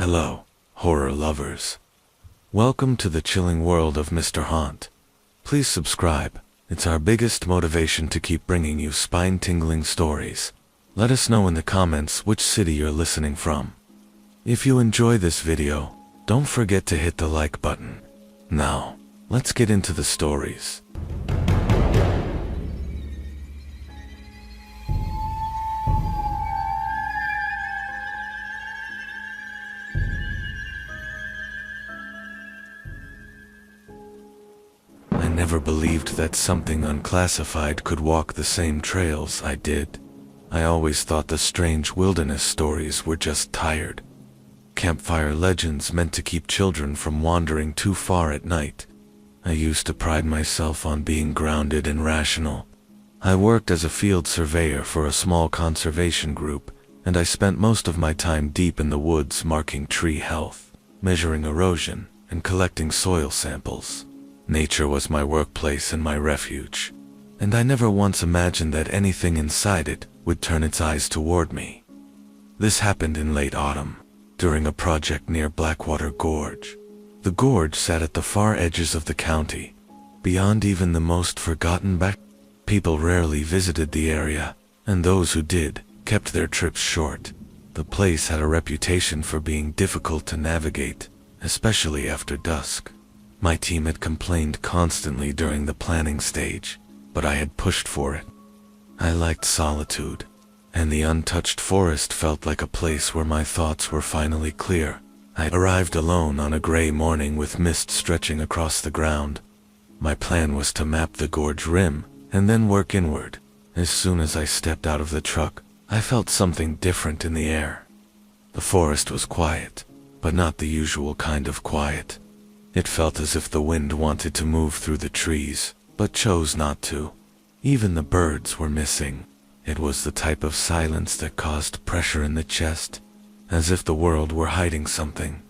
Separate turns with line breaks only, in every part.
Hello, horror lovers. Welcome to the chilling world of Mr. Haunt. Please subscribe. It's our biggest motivation to keep bringing you spine-tingling stories. Let us know in the comments which city you're listening from. If you enjoy this video, don't forget to hit the like button. Now, let's get into the stories. I never believed that something unclassified could walk the same trails I did. I always thought the strange wilderness stories were just tired campfire legends meant to keep children from wandering too far at night. I used to pride myself on being grounded and rational. I worked as a field surveyor for a small conservation group, and I spent most of my time deep in the woods marking tree health, measuring erosion, and collecting soil samples. Nature was my workplace and my refuge, and I never once imagined that anything inside it would turn its eyes toward me. This happened in late autumn, during a project near Blackwater Gorge. The gorge sat at the far edges of the county, beyond even the most forgotten back. People rarely visited the area, and those who did kept their trips short. The place had a reputation for being difficult to navigate, especially after dusk. My team had complained constantly during the planning stage, but I had pushed for it. I liked solitude, and the untouched forest felt like a place where my thoughts were finally clear. I arrived alone on a gray morning with mist stretching across the ground. My plan was to map the gorge rim and then work inward. As soon as I stepped out of the truck, I felt something different in the air. The forest was quiet, but not the usual kind of quiet. It felt as if the wind wanted to move through the trees, but chose not to. Even the birds were missing. It was the type of silence that caused pressure in the chest, as if the world were hiding something.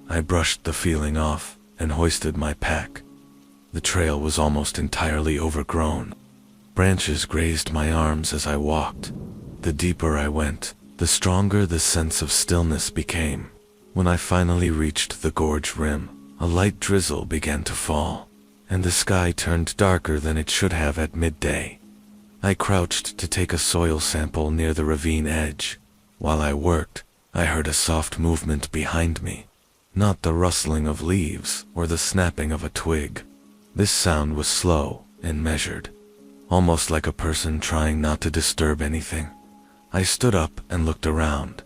I brushed the feeling off and hoisted my pack. The trail was almost entirely overgrown. Branches grazed my arms as I walked. The deeper I went, the stronger the sense of stillness became. When I finally reached the gorge rim, a light drizzle began to fall, and the sky turned darker than it should have at midday. I crouched to take a soil sample near the ravine edge. While I worked, I heard a soft movement behind me, not the rustling of leaves or the snapping of a twig. This sound was slow and measured, almost like a person trying not to disturb anything. I stood up and looked around.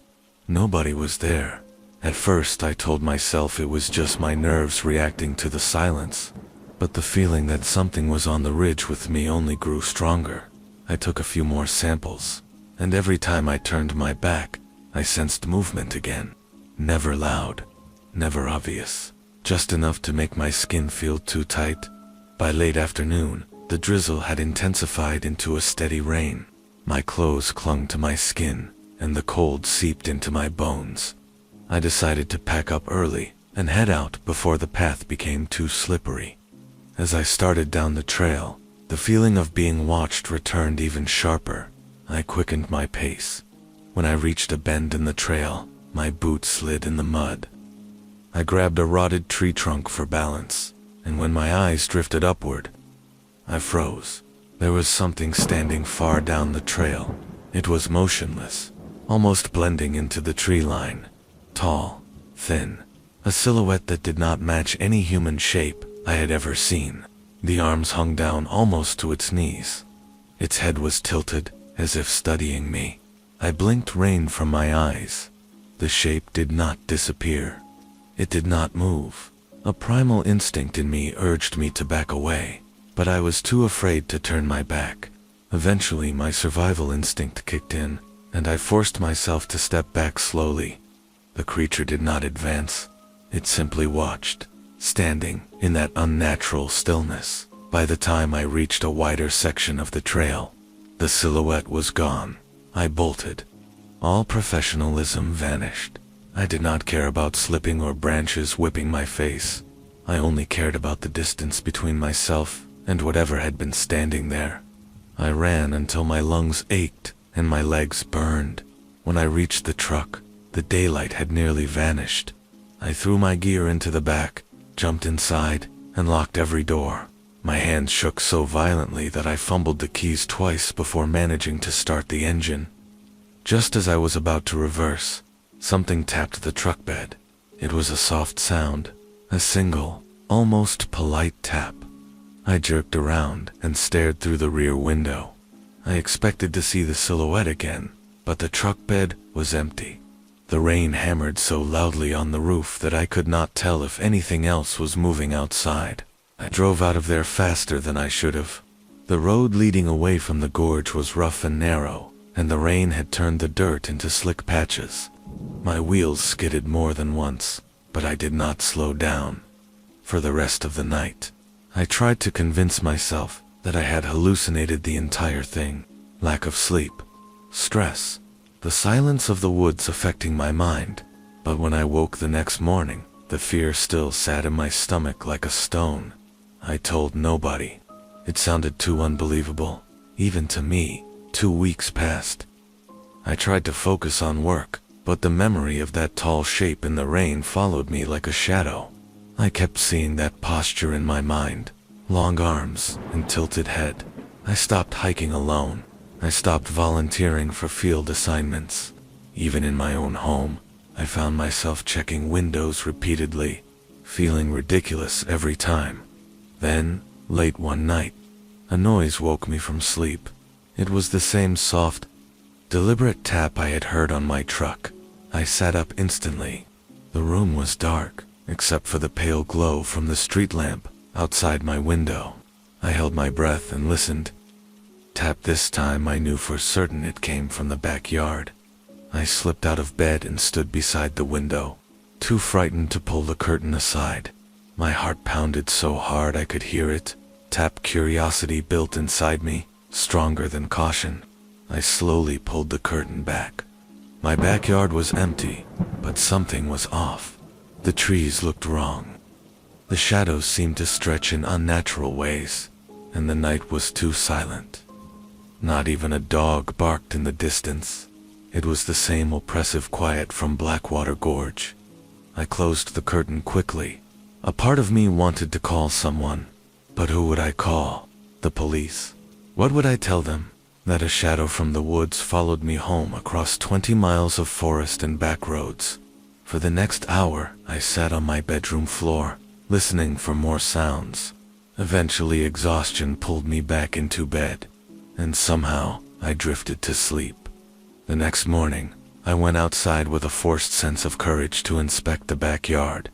Nobody was there. At first I told myself it was just my nerves reacting to the silence, but the feeling that something was on the ridge with me only grew stronger. I took a few more samples, and every time I turned my back, I sensed movement again. Never loud, never obvious, just enough to make my skin feel too tight. By late afternoon, the drizzle had intensified into a steady rain. My clothes clung to my skin, and the cold seeped into my bones. I decided to pack up early and head out before the path became too slippery. As I started down the trail, the feeling of being watched returned even sharper. I quickened my pace. When I reached a bend in the trail, my boot slid in the mud. I grabbed a rotted tree trunk for balance, and when my eyes drifted upward, I froze. There was something standing far down the trail. It was motionless, almost blending into the tree line. Tall, thin, a silhouette that did not match any human shape I had ever seen. The arms hung down almost to its knees. Its head was tilted, as if studying me. I blinked rain from my eyes. The shape did not disappear. It did not move. A primal instinct in me urged me to back away, but I was too afraid to turn my back. Eventually, my survival instinct kicked in, and I forced myself to step back slowly. The creature did not advance. It simply watched, standing in that unnatural stillness. By the time I reached a wider section of the trail, the silhouette was gone. I bolted. All professionalism vanished. I did not care about slipping or branches whipping my face. I only cared about the distance between myself and whatever had been standing there. I ran until my lungs ached and my legs burned. When I reached the truck, The daylight had nearly vanished. I threw my gear into the back, jumped inside, and locked every door. My hands shook so violently that I fumbled the keys twice before managing to start the engine. Just as I was about to reverse, something tapped the truck bed. It was a soft sound, a single, almost polite tap. I jerked around and stared through the rear window. I expected to see the silhouette again, but the truck bed was empty. The rain hammered so loudly on the roof that I could not tell if anything else was moving outside. I drove out of there faster than I should have. The road leading away from the gorge was rough and narrow, and the rain had turned the dirt into slick patches. My wheels skidded more than once, but I did not slow down. For the rest of the night, I tried to convince myself that I had hallucinated the entire thing. Lack of sleep, stress, the silence of the woods affecting my mind. But when I woke the next morning, the fear still sat in my stomach like a stone. I told nobody. It sounded too unbelievable, even to me. 2 weeks passed. I tried to focus on work, but the memory of that tall shape in the rain followed me like a shadow. I kept seeing that posture in my mind, long arms and tilted head. I stopped hiking alone. I stopped volunteering for field assignments. Even in my own home, I found myself checking windows repeatedly, feeling ridiculous every time. Then, late one night, a noise woke me from sleep. It was the same soft, deliberate tap I had heard on my truck. I sat up instantly. The room was dark, except for the pale glow from the street lamp outside my window. I held my breath and listened. Tap this time I knew for certain it came from the backyard. I slipped out of bed and stood beside the window, too frightened to pull the curtain aside. My heart pounded so hard I could hear it. Tap curiosity built inside me, stronger than caution. I slowly pulled the curtain back. My backyard was empty, but something was off. The trees looked wrong. The shadows seemed to stretch in unnatural ways, and the night was too silent. Not even a dog barked in the distance. It was the same oppressive quiet from Blackwater Gorge. I closed the curtain quickly. A part of me wanted to call someone, but who would I call? The police? What would I tell them? That a shadow from the woods followed me home across 20 miles of forest and back roads. For the next hour, I sat on my bedroom floor, listening for more sounds. Eventually, exhaustion pulled me back into bed, and somehow, I drifted to sleep. The next morning, I went outside with a forced sense of courage to inspect the backyard.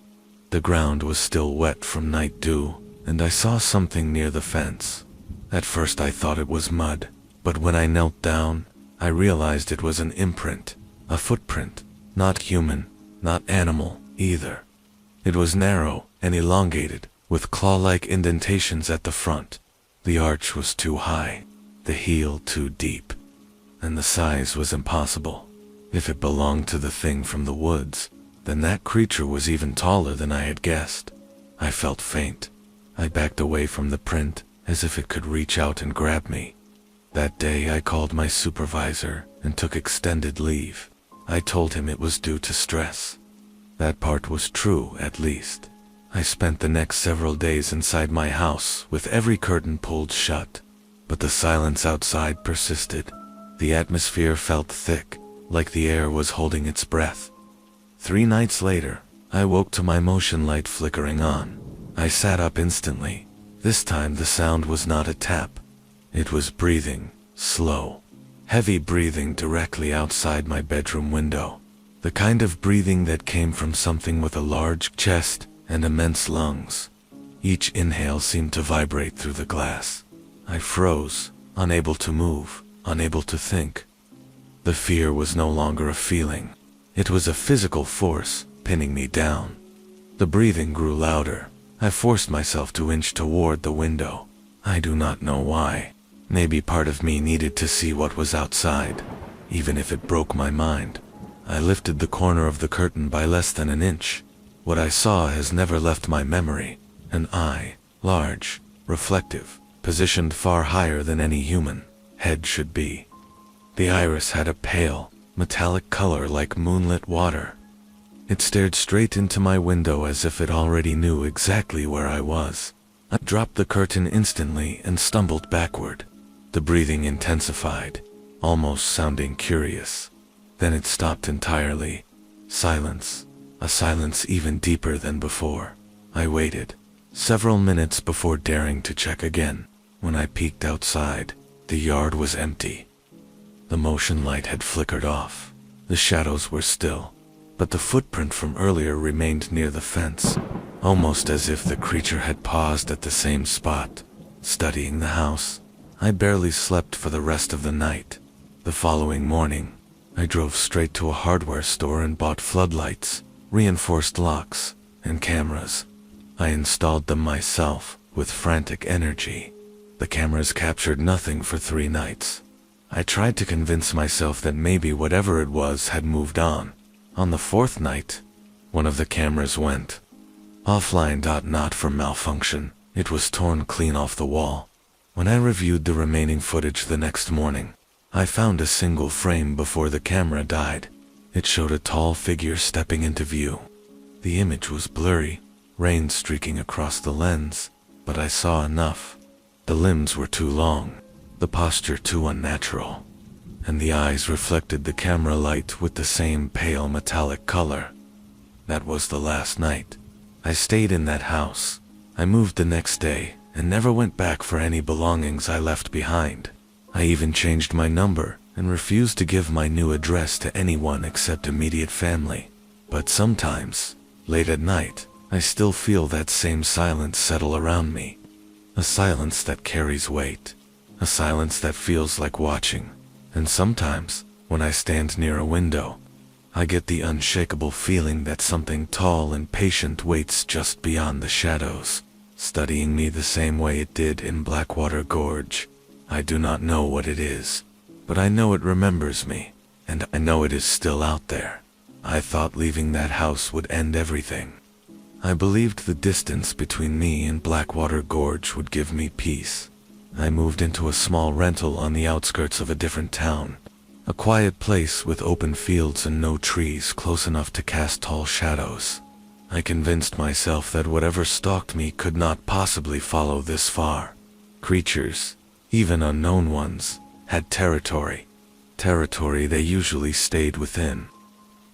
The ground was still wet from night dew, and I saw something near the fence. At first I thought it was mud, but when I knelt down, I realized it was an imprint, a footprint, not human, not animal, either. It was narrow and elongated, with claw-like indentations at the front. The arch was too high, the heel too deep, and the size was impossible. If it belonged to the thing from the woods, then that creature was even taller than I had guessed. I felt faint. I backed away from the print, as if it could reach out and grab me. That day I called my supervisor and took extended leave. I told him it was due to stress. That part was true, at least. I spent the next several days inside my house with every curtain pulled shut, but the silence outside persisted. The atmosphere felt thick, like the air was holding its breath. 3 nights later, I woke to my motion light flickering on. I sat up instantly. This time the sound was not a tap. It was breathing, slow, heavy breathing directly outside my bedroom window. The kind of breathing that came from something with a large chest and immense lungs. Each inhale seemed to vibrate through the glass. I froze, unable to move, unable to think. The fear was no longer a feeling. It was a physical force, pinning me down. The breathing grew louder. I forced myself to inch toward the window. I do not know why. Maybe part of me needed to see what was outside, even if it broke my mind. I lifted the corner of the curtain by less than an inch. What I saw has never left my memory. An eye, large, reflective, positioned far higher than any human head should be. The iris had a pale, metallic color like moonlit water. It stared straight into my window as if it already knew exactly where I was. I dropped the curtain instantly and stumbled backward. The breathing intensified, almost sounding curious. Then it stopped entirely. Silence. A silence even deeper than before. I waited several minutes before daring to check again. When I peeked outside, the yard was empty. The motion light had flickered off. The shadows were still, but the footprint from earlier remained near the fence, almost as if the creature had paused at the same spot, studying the house. I barely slept for the rest of the night. The following morning, I drove straight to a hardware store and bought floodlights, reinforced locks, and cameras. I installed them myself, with frantic energy. The cameras captured nothing for 3 nights. I tried to convince myself that maybe whatever it was had moved on. On the 4th night, one of the cameras went offline. Not from malfunction, it was torn clean off the wall. When I reviewed the remaining footage the next morning, I found a single frame before the camera died. It showed a tall figure stepping into view. The image was blurry, rain streaking across the lens, but I saw enough. The limbs were too long, the posture too unnatural, and the eyes reflected the camera light with the same pale metallic color. That was the last night. I stayed in that house. I moved the next day and never went back for any belongings I left behind. I even changed my number and refused to give my new address to anyone except immediate family. But sometimes, late at night, I still feel that same silence settle around me. A silence that carries weight. A silence that feels like watching. And sometimes, when I stand near a window, I get the unshakable feeling that something tall and patient waits just beyond the shadows, studying me the same way it did in Blackwater Gorge. I do not know what it is, but I know it remembers me, and I know it is still out there. I thought leaving that house would end everything. I believed the distance between me and Blackwater Gorge would give me peace. I moved into a small rental on the outskirts of a different town, a quiet place with open fields and no trees close enough to cast tall shadows. I convinced myself that whatever stalked me could not possibly follow this far. Creatures, even unknown ones, had territory. Territory they usually stayed within.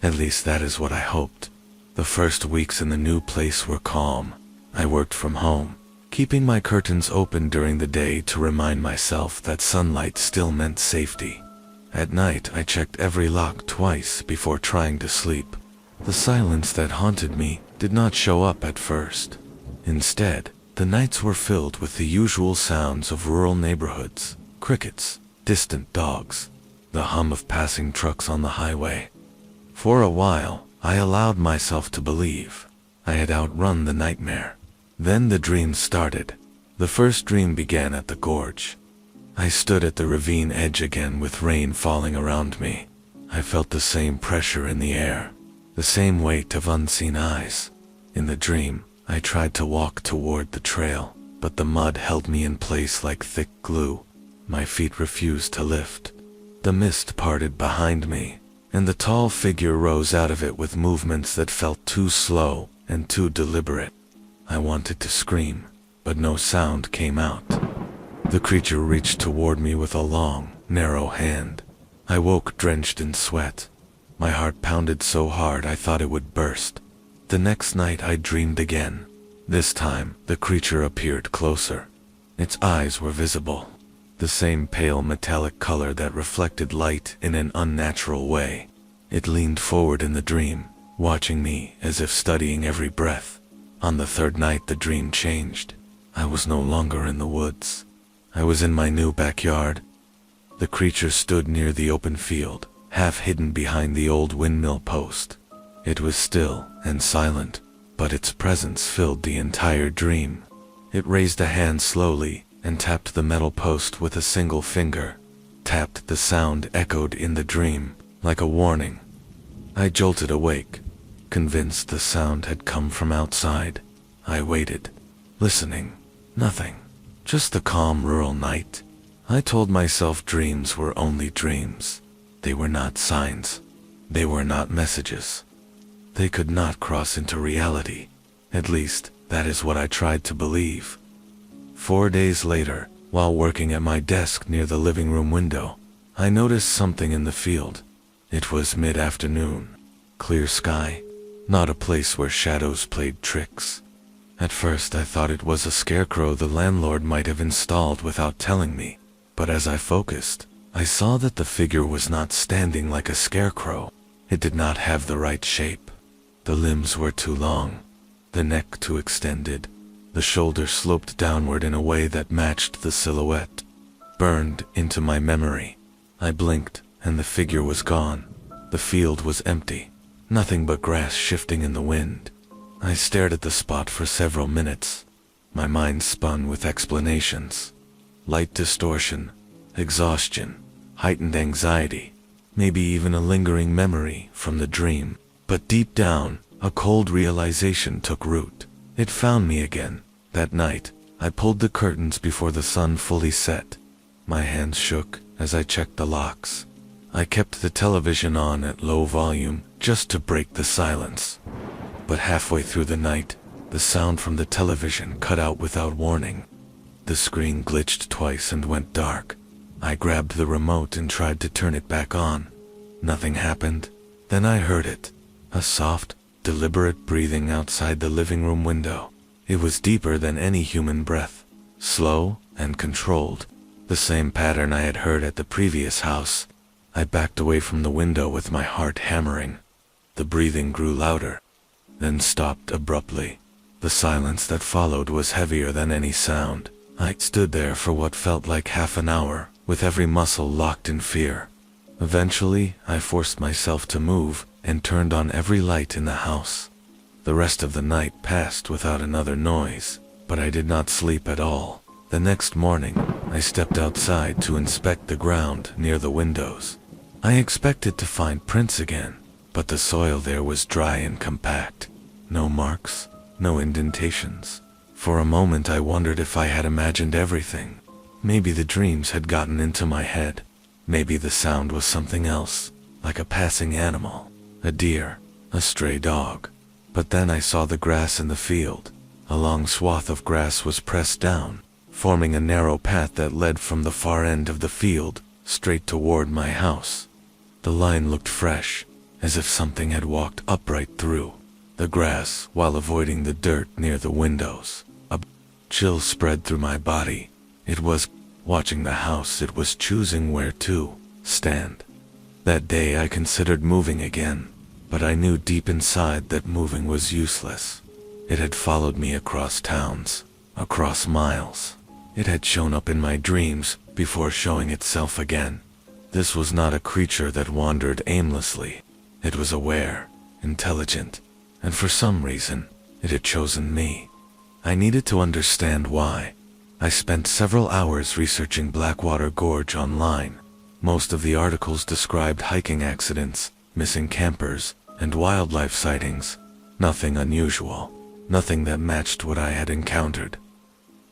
At least that is what I hoped. The first weeks in the new place were calm. I worked from home, keeping my curtains open during the day to remind myself that sunlight still meant safety. At night, I checked every lock twice before trying to sleep. The silence that haunted me did not show up at first. Instead, the nights were filled with the usual sounds of rural neighborhoods, crickets, distant dogs, the hum of passing trucks on the highway. For a while, I allowed myself to believe I had outrun the nightmare. Then the dreams started. The first dream began at the gorge. I stood at the ravine edge again with rain falling around me. I felt the same pressure in the air, the same weight of unseen eyes. In the dream, I tried to walk toward the trail, but the mud held me in place like thick glue. My feet refused to lift. The mist parted behind me, and the tall figure rose out of it with movements that felt too slow and too deliberate. I wanted to scream, but no sound came out. The creature reached toward me with a long, narrow hand. I woke drenched in sweat. My heart pounded so hard I thought it would burst. The next night I dreamed again. This time, the creature appeared closer. Its eyes were visible, the same pale metallic color that reflected light in an unnatural way. It leaned forward in the dream, watching me as if studying every breath. On the 3rd night the dream changed. I was no longer in the woods. I was in my new backyard. The creature stood near the open field, half hidden behind the old windmill post. It was still and silent, but its presence filled the entire dream. It raised a hand slowly and tapped the metal post with a single finger. Tapped. The sound echoed in the dream, like a warning. I jolted awake, convinced the sound had come from outside. I waited, listening. Nothing. Just the calm rural night. I told myself dreams were only dreams. They were not signs. They were not messages. They could not cross into reality. At least, that is what I tried to believe. 4 days later, while working at my desk near the living room window, I noticed something in the field. It was mid-afternoon. Clear sky. Not a place where shadows played tricks. At first I thought it was a scarecrow the landlord might have installed without telling me, but as I focused, I saw that the figure was not standing like a scarecrow. It did not have the right shape. The limbs were too long, the neck too extended, the shoulder sloped downward in a way that matched the silhouette. Burned into my memory. I blinked, and the figure was gone. The field was empty. Nothing but grass shifting in the wind. I stared at the spot for several minutes. My mind spun with explanations. Light distortion, exhaustion, heightened anxiety, maybe even a lingering memory from the dream. But deep down, a cold realization took root. It found me again. That night, I pulled the curtains before the sun fully set. My hands shook as I checked the locks. I kept the television on at low volume just to break the silence. But halfway through the night, the sound from the television cut out without warning. The screen glitched twice and went dark. I grabbed the remote and tried to turn it back on. Nothing happened. Then I heard it. A soft, deliberate breathing outside the living room window. It was deeper than any human breath. Slow and controlled. The same pattern I had heard at the previous house. I backed away from the window with my heart hammering. The breathing grew louder, then stopped abruptly. The silence that followed was heavier than any sound. I stood there for what felt like half an hour, with every muscle locked in fear. Eventually, I forced myself to move and turned on every light in the house. The rest of the night passed without another noise, but I did not sleep at all. The next morning, I stepped outside to inspect the ground near the windows. I expected to find prints again, but the soil there was dry and compact. No marks, no indentations. For a moment I wondered if I had imagined everything. Maybe the dreams had gotten into my head. Maybe the sound was something else, like a passing animal, a deer, a stray dog. But then I saw the grass in the field. A long swath of grass was pressed down, forming a narrow path that led from the far end of the field straight toward my house. The line looked fresh, as if something had walked upright through the grass while avoiding the dirt near the windows. A chill spread through my body. It was watching the house. It was choosing where to stand. That day I considered moving again, but I knew deep inside that moving was useless. It had followed me across towns, across miles. It had shown up in my dreams before showing itself again. This was not a creature that wandered aimlessly. It was aware, intelligent, and for some reason, it had chosen me. I needed to understand why. I spent several hours researching Blackwater Gorge online. Most of the articles described hiking accidents, missing campers, and wildlife sightings. Nothing unusual. Nothing that matched what I had encountered.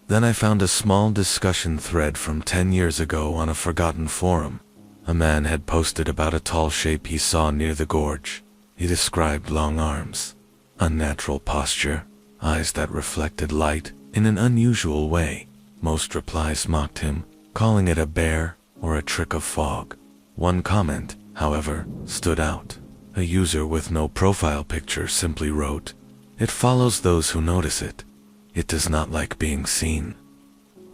Then I found a small discussion thread from 10 years ago on a forgotten forum. A man had posted about a tall shape he saw near the gorge. He described long arms, unnatural posture, eyes that reflected light in an unusual way. Most replies mocked him, calling it a bear or a trick of fog. One comment, however, stood out. A user with no profile picture simply wrote, "It follows those who notice it. It does not like being seen."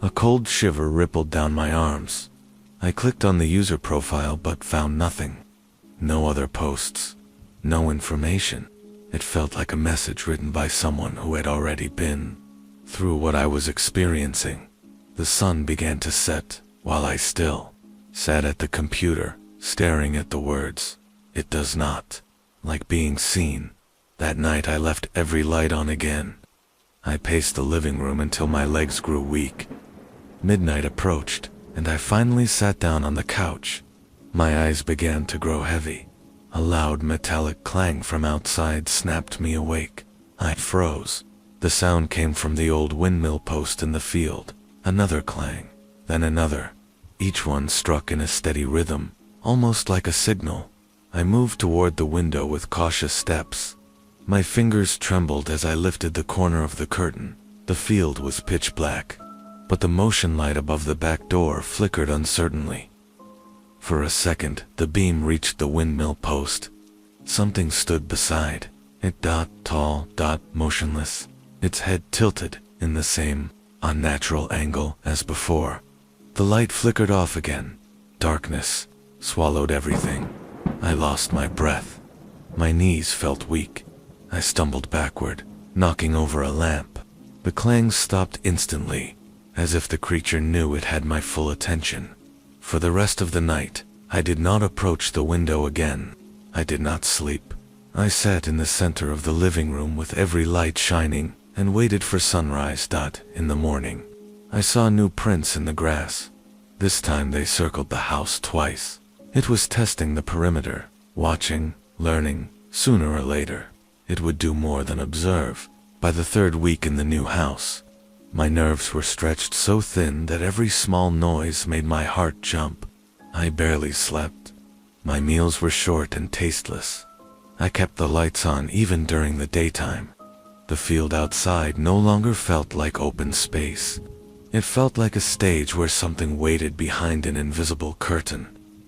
A cold shiver rippled down my arms. I clicked on the user profile but found nothing. No other posts. No information. It felt like a message written by someone who had already been through what I was experiencing. The sun began to set while I still sat at the computer, staring at the words. It does not like being seen. That night I left every light on again. I paced the living room until my legs grew weak. Midnight approached, and I finally sat down on the couch. My eyes began to grow heavy. A loud metallic clang from outside snapped me awake. I froze. The sound came from the old windmill post in the field. Another clang, then another. Each one struck in a steady rhythm, almost like a signal. I moved toward the window with cautious steps. My fingers trembled as I lifted the corner of the curtain. The field was pitch black, but the motion light above the back door flickered uncertainly. For a second, the beam reached the windmill post. Something stood beside it, tall, motionless, its head tilted in the same unnatural angle as before. The light flickered off again. Darkness swallowed everything. I lost my breath. My knees felt weak. I stumbled backward, knocking over a lamp. The clang stopped instantly, as if the creature knew it had my full attention. For the rest of the night, I did not approach the window again. I did not sleep. I sat in the center of the living room with every light shining and waited for sunrise. In the morning, I saw new prints in the grass. This time they circled the house twice. It was testing the perimeter, watching, learning. Sooner or later, it would do more than observe. By the third week in the new house, my nerves were stretched so thin that every small noise made my heart jump. I barely slept. My meals were short and tasteless. I kept the lights on even during the daytime. The field outside no longer felt like open space. It felt like a stage where something waited behind an invisible curtain,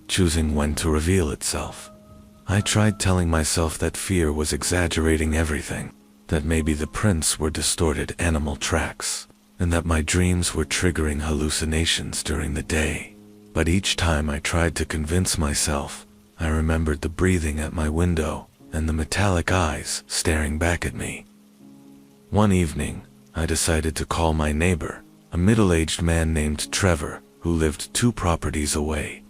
choosing when to reveal itself. I tried telling myself that fear was exaggerating everything, that maybe the prints were distorted animal tracks, and that my dreams were triggering hallucinations during the day. But each time I tried to convince myself, I remembered the breathing at my window and the metallic eyes staring back at me. One evening, I decided to call my neighbor, a middle-aged man named Trevor, who lived 2 properties away.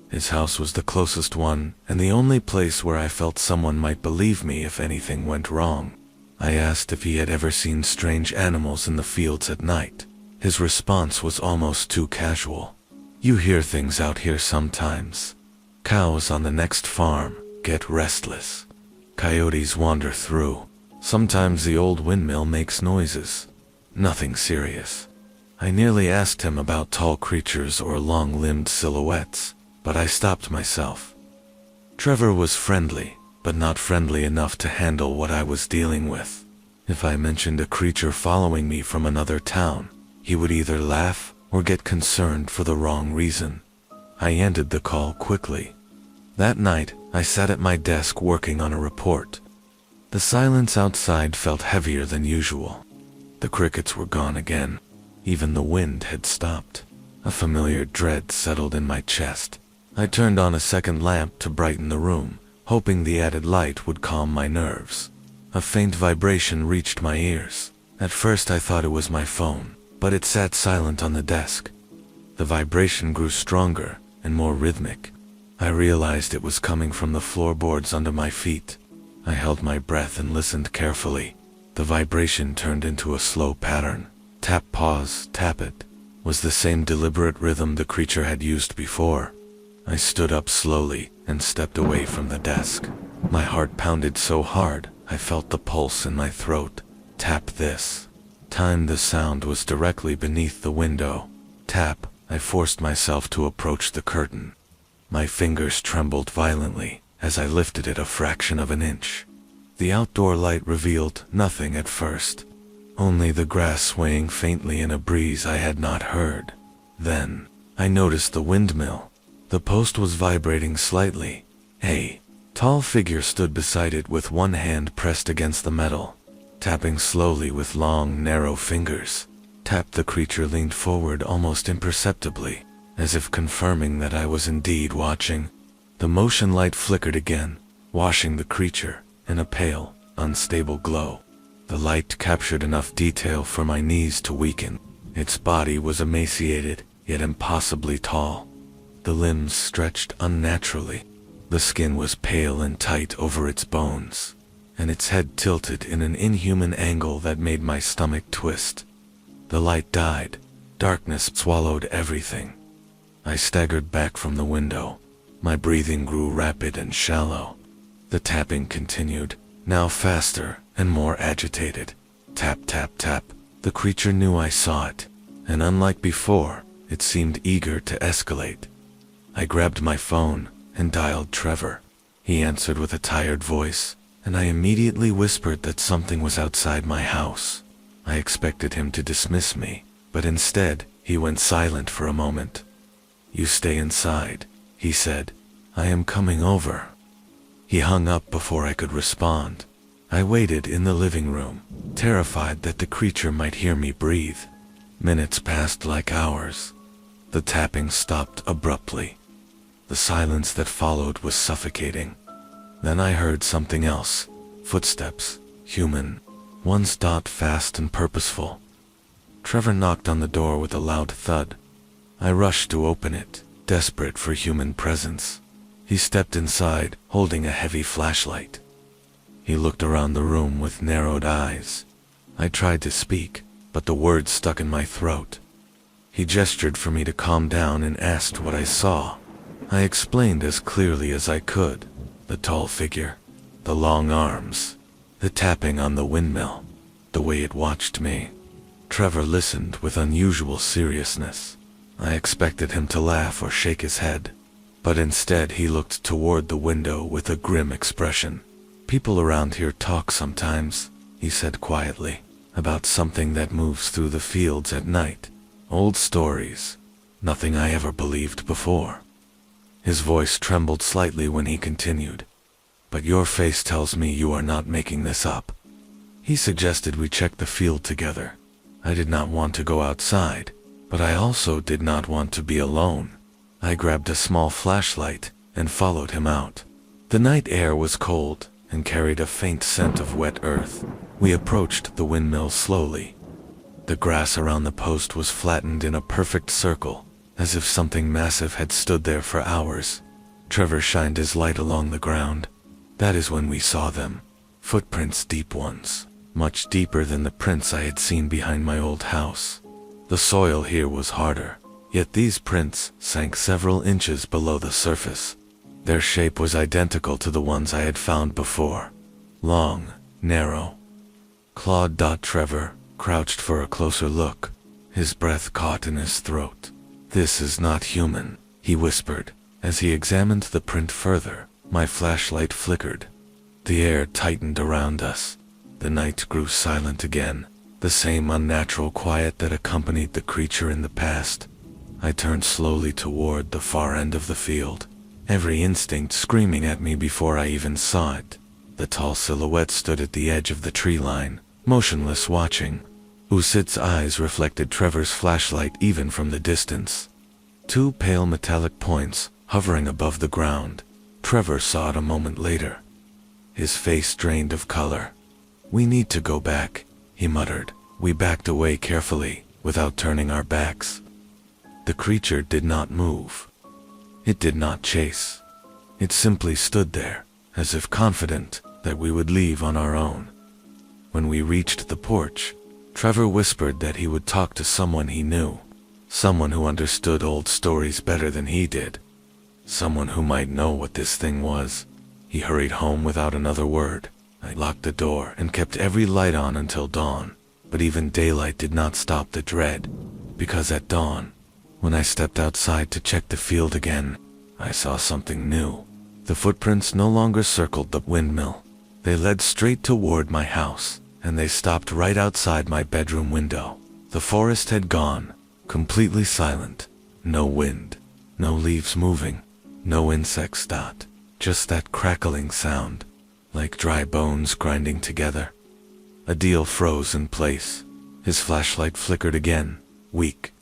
His house was the closest one, and the only place where I felt someone might believe me if anything went wrong. I asked if he had ever seen strange animals in the fields at night. His response was almost too casual. "You hear things out here sometimes. Cows on the next farm get restless. Coyotes wander through. Sometimes the old windmill makes noises. Nothing serious." I nearly asked him about tall creatures or long-limbed silhouettes, but I stopped myself. Trevor was friendly, but not friendly enough to handle what I was dealing with. If I mentioned a creature following me from another town, he would either laugh or get concerned for the wrong reason. I ended the call quickly. That night, I sat at my desk working on a report. The silence outside felt heavier than usual. The crickets were gone again. Even the wind had stopped. A familiar dread settled in my chest. I turned on a second lamp to brighten the room, hoping the added light would calm my nerves. A faint vibration reached my ears. At first I thought it was my phone, but it sat silent on the desk. The vibration grew stronger and more rhythmic. I realized it was coming from the floorboards under my feet. I held my breath and listened carefully. The vibration turned into a slow pattern. Tap, pause, tap it was the same deliberate rhythm the creature had used before. I stood up slowly and stepped away from the desk. My heart pounded so hard, I felt the pulse in my throat. Tap this. Time. The sound was directly beneath the window. Tap. I forced myself to approach the curtain. My fingers trembled violently as I lifted it a fraction of an inch. The outdoor light revealed nothing at first. Only the grass swaying faintly in a breeze I had not heard. Then, I noticed the windmill. The post was vibrating slightly. A tall figure stood beside it with one hand pressed against the metal, tapping slowly with long, narrow fingers. Tap. The creature leaned forward almost imperceptibly, as if confirming that I was indeed watching. The motion light flickered again, washing the creature in a pale, unstable glow. The light captured enough detail for my knees to weaken. Its body was emaciated, yet impossibly tall. The limbs stretched unnaturally. The skin was pale and tight over its bones, and its head tilted in an inhuman angle that made my stomach twist. The light died. Darkness swallowed everything. I staggered back from the window. My breathing grew rapid and shallow. The tapping continued, now faster and more agitated. Tap, tap, tap. The creature knew I saw it, and unlike before, it seemed eager to escalate. I grabbed my phone, and dialed Trevor. He answered with a tired voice, and I immediately whispered that something was outside my house. I expected him to dismiss me, but instead, he went silent for a moment. "You stay inside," he said. "I am coming over." He hung up before I could respond. I waited in the living room, terrified that the creature might hear me breathe. Minutes passed like hours. The tapping stopped abruptly. The silence that followed was suffocating. Then I heard something else. Footsteps, human, ones fast and purposeful. Trevor knocked on the door with a loud thud. I rushed to open it, desperate for human presence. He stepped inside, holding a heavy flashlight. He looked around the room with narrowed eyes. I tried to speak, but the words stuck in my throat. He gestured for me to calm down and asked what I saw. I explained as clearly as I could. The tall figure, the long arms, the tapping on the windmill, the way it watched me. Trevor listened with unusual seriousness. I expected him to laugh or shake his head, but instead he looked toward the window with a grim expression. "People around here talk sometimes," he said quietly, "about something that moves through the fields at night. Old stories. Nothing I ever believed before." His voice trembled slightly when he continued. "But your face tells me you are not making this up." He suggested we check the field together. I did not want to go outside, but I also did not want to be alone. I grabbed a small flashlight and followed him out. The night air was cold and carried a faint scent of wet earth. We approached the windmill slowly. The grass around the post was flattened in a perfect circle, as if something massive had stood there for hours. Trevor shined his light along the ground. That is when we saw them. Footprints, deep ones, much deeper than the prints I had seen behind my old house. The soil here was harder, yet these prints sank several inches below the surface. Their shape was identical to the ones I had found before. Long, narrow, clawed. Trevor crouched for a closer look, his breath caught in his throat. "This is not human," he whispered. As he examined the print further, my flashlight flickered. The air tightened around us. The night grew silent again, the same unnatural quiet that accompanied the creature in the past. I turned slowly toward the far end of the field, every instinct screaming at me before I even saw it. The tall silhouette stood at the edge of the tree line, motionless, watching. Usit's eyes reflected Trevor's flashlight even from the distance. Two pale metallic points hovering above the ground. Trevor saw it a moment later. His face drained of color. "We need to go back," he muttered. We backed away carefully, without turning our backs. The creature did not move. It did not chase. It simply stood there, as if confident that we would leave on our own. When we reached the porch, Trevor whispered that he would talk to someone he knew, someone who understood old stories better than he did, someone who might know what this thing was. He hurried home without another word. I locked the door and kept every light on until dawn, but even daylight did not stop the dread, because at dawn, when I stepped outside to check the field again, I saw something new. The footprints no longer circled the windmill. They led straight toward my house, and they stopped right outside my bedroom window. The forest had gone, completely silent. No wind, no leaves moving, no insects. Just that crackling sound, like dry bones grinding together. Adil froze in place. His flashlight flickered again, weak,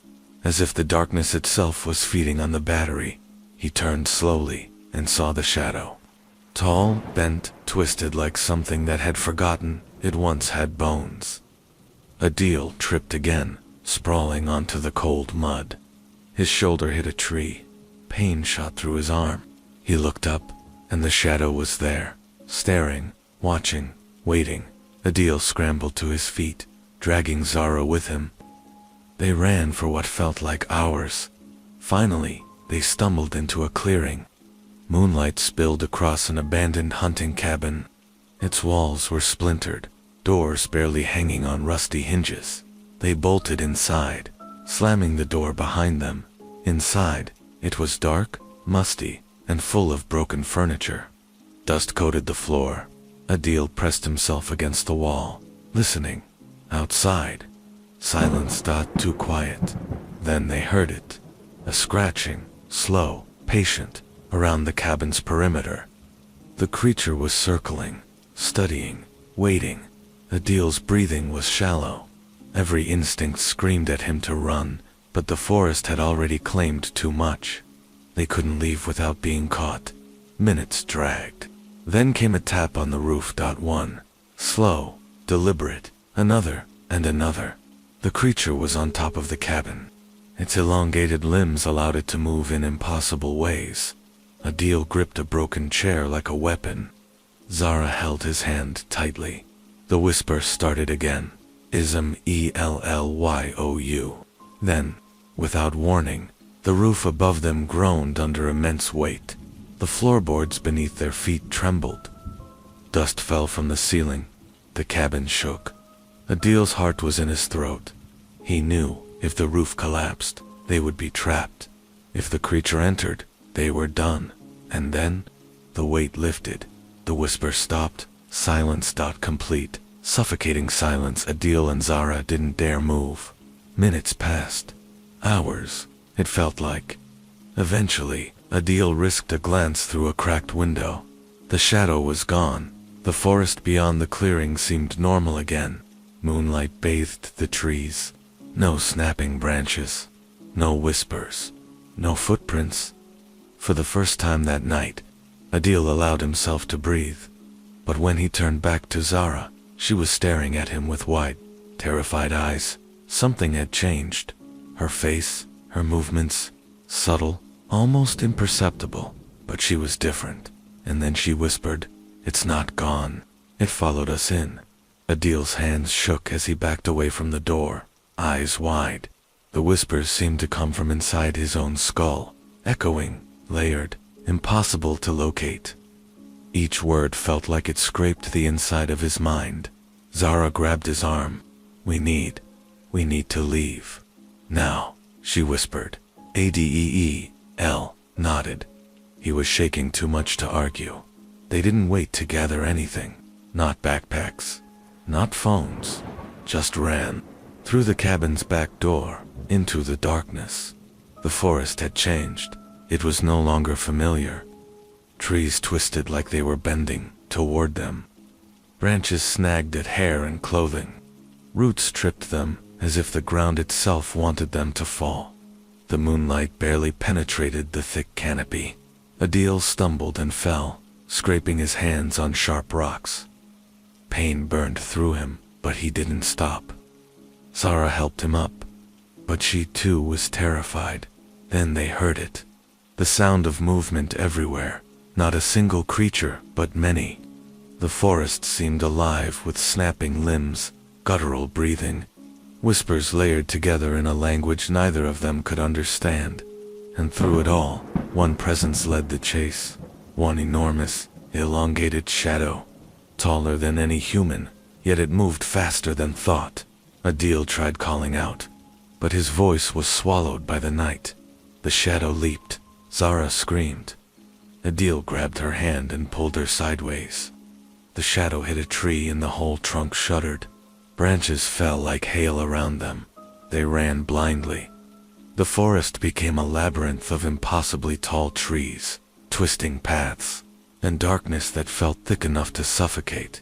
as if the darkness itself was feeding on the battery. He turned slowly and saw the shadow. Tall, bent, twisted, like something that had forgotten it once had bones. Adil tripped again, sprawling onto the cold mud. His shoulder hit a tree. Pain shot through his arm. He looked up, and the shadow was there, staring, watching, waiting. Adil scrambled to his feet, dragging Zara with him. They ran for what felt like hours. Finally, they stumbled into a clearing. Moonlight spilled across an abandoned hunting cabin. Its walls were splintered, doors barely hanging on rusty hinges. They bolted inside, slamming the door behind them. Inside, it was dark, musty, and full of broken furniture. Dust coated the floor. Adil pressed himself against the wall, listening. Outside, silence. Too quiet. Then they heard it. A scratching, slow, patient, around the cabin's perimeter. The creature was circling, studying, waiting. Adil's breathing was shallow. Every instinct screamed at him to run, but the forest had already claimed too much. They couldn't leave without being caught. Minutes dragged. Then came a tap on the roof. One. Slow, deliberate. Another, and another. The creature was on top of the cabin. Its elongated limbs allowed it to move in impossible ways. Adil gripped a broken chair like a weapon. Zara held his hand tightly. The whisper started again. Ism Elllyou. Then, without warning, the roof above them groaned under immense weight. The floorboards beneath their feet trembled. Dust fell from the ceiling. The cabin shook. Adil's heart was in his throat. He knew if the roof collapsed, they would be trapped. If the creature entered, they were done. And then, the weight lifted. The whisper stopped. Silence. Complete, suffocating silence. Adil and Zara didn't dare move. Minutes passed. Hours, it felt like. Eventually, Adil risked a glance through a cracked window. The shadow was gone. The forest beyond the clearing seemed normal again. Moonlight bathed the trees. No snapping branches. No whispers. No footprints. For the first time that night, Adil allowed himself to breathe. But when he turned back to Zara, she was staring at him with wide, terrified eyes. Something had changed. Her face, her movements, subtle, almost imperceptible, but she was different. And then she whispered, "It's not gone." It followed us in. Adil's hands shook as he backed away from the door, eyes wide. The whispers seemed to come from inside his own skull, echoing, layered, impossible to locate. Each word felt like it scraped the inside of his mind. Zara grabbed his arm. We need to leave. Now, she whispered. Adeel nodded. He was shaking too much to argue. They didn't wait to gather anything. Not backpacks. Not phones. Just ran. Through the cabin's back door, into the darkness. The forest had changed. It was no longer familiar. Trees twisted like they were bending toward them. Branches snagged at hair and clothing. Roots tripped them, as if the ground itself wanted them to fall. The moonlight barely penetrated the thick canopy. Adil stumbled and fell, scraping his hands on sharp rocks. Pain burned through him, but he didn't stop. Zara helped him up, but she too was terrified. Then they heard it. The sound of movement everywhere. Not a single creature, but many. The forest seemed alive with snapping limbs, guttural breathing, whispers layered together in a language neither of them could understand. And through it all, one presence led the chase. One enormous, elongated shadow, taller than any human, yet it moved faster than thought. Adil tried calling out, but his voice was swallowed by the night. The shadow leaped. Zara screamed. Adil grabbed her hand and pulled her sideways. The shadow hit a tree and the whole trunk shuddered. Branches fell like hail around them. They ran blindly. The forest became a labyrinth of impossibly tall trees, twisting paths, and darkness that felt thick enough to suffocate.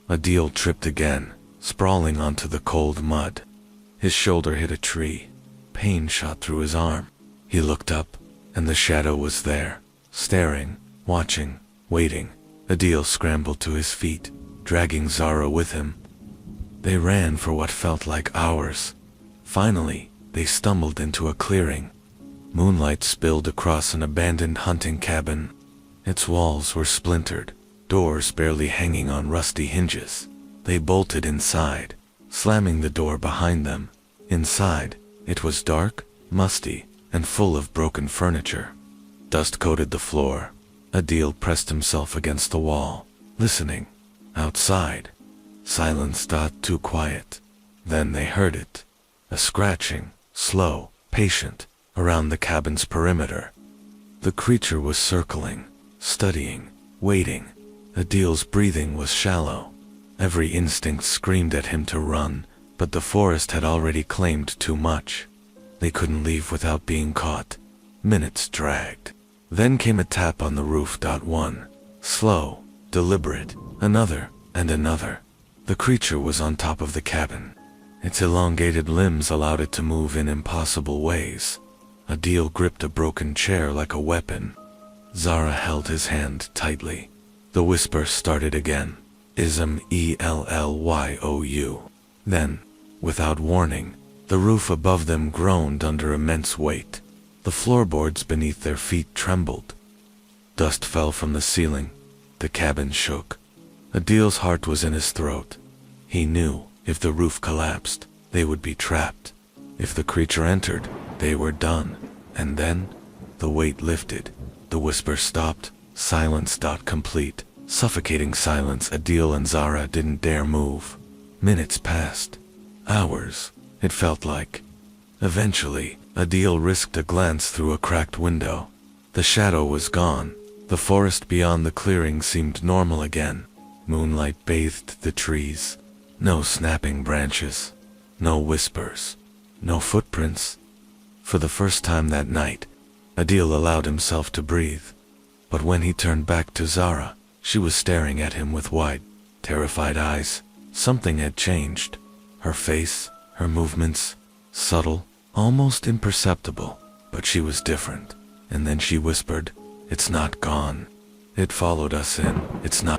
Adil tripped again, sprawling onto the cold mud. His shoulder hit a tree. Pain shot through his arm. He looked up, and the shadow was there, staring, watching, waiting. Adil scrambled to his feet, dragging Zara with him. They ran for what felt like hours. Finally, they stumbled into a clearing. Moonlight spilled across an abandoned hunting cabin. Its walls were splintered, doors barely hanging on rusty hinges. They bolted inside, slamming the door behind them. Inside, it was dark, musty, and full of broken furniture. Dust coated the floor. Adil pressed himself against the wall, listening. Outside, silence. Too quiet. Then they heard it. A scratching, slow, patient, around the cabin's perimeter. The creature was circling, studying, waiting. Adil's breathing was shallow. Every instinct screamed at him to run, but the forest had already claimed too much. They couldn't leave without being caught. Minutes dragged. Then came a tap on the roof. One. Slow, deliberate. Another, and another. The creature was on top of the cabin. Its elongated limbs allowed it to move in impossible ways. Adil gripped a broken chair like a weapon. Zara held his hand tightly. The whisper started again. Ism Elllyou. Then, without warning, the roof above them groaned under immense weight. The floorboards beneath their feet trembled. Dust fell from the ceiling. The cabin shook. Adil's heart was in his throat. He knew, if the roof collapsed, they would be trapped. If the creature entered, they were done. And then, the weight lifted. The whisper stopped. Silence. Complete, suffocating silence. Adil and Zara didn't dare move. Minutes passed. Hours, it felt like. Eventually, Adil risked a glance through a cracked window. The shadow was gone. The forest beyond the clearing seemed normal again. Moonlight bathed the trees. No snapping branches. No whispers. No footprints. For the first time that night, Adil allowed himself to breathe. But when he turned back to Zara, she was staring at him with wide, terrified eyes. Something had changed. Her face, her movements, subtle, almost imperceptible, but she was different. And then she whispered, "It's not gone. It followed us in. It's not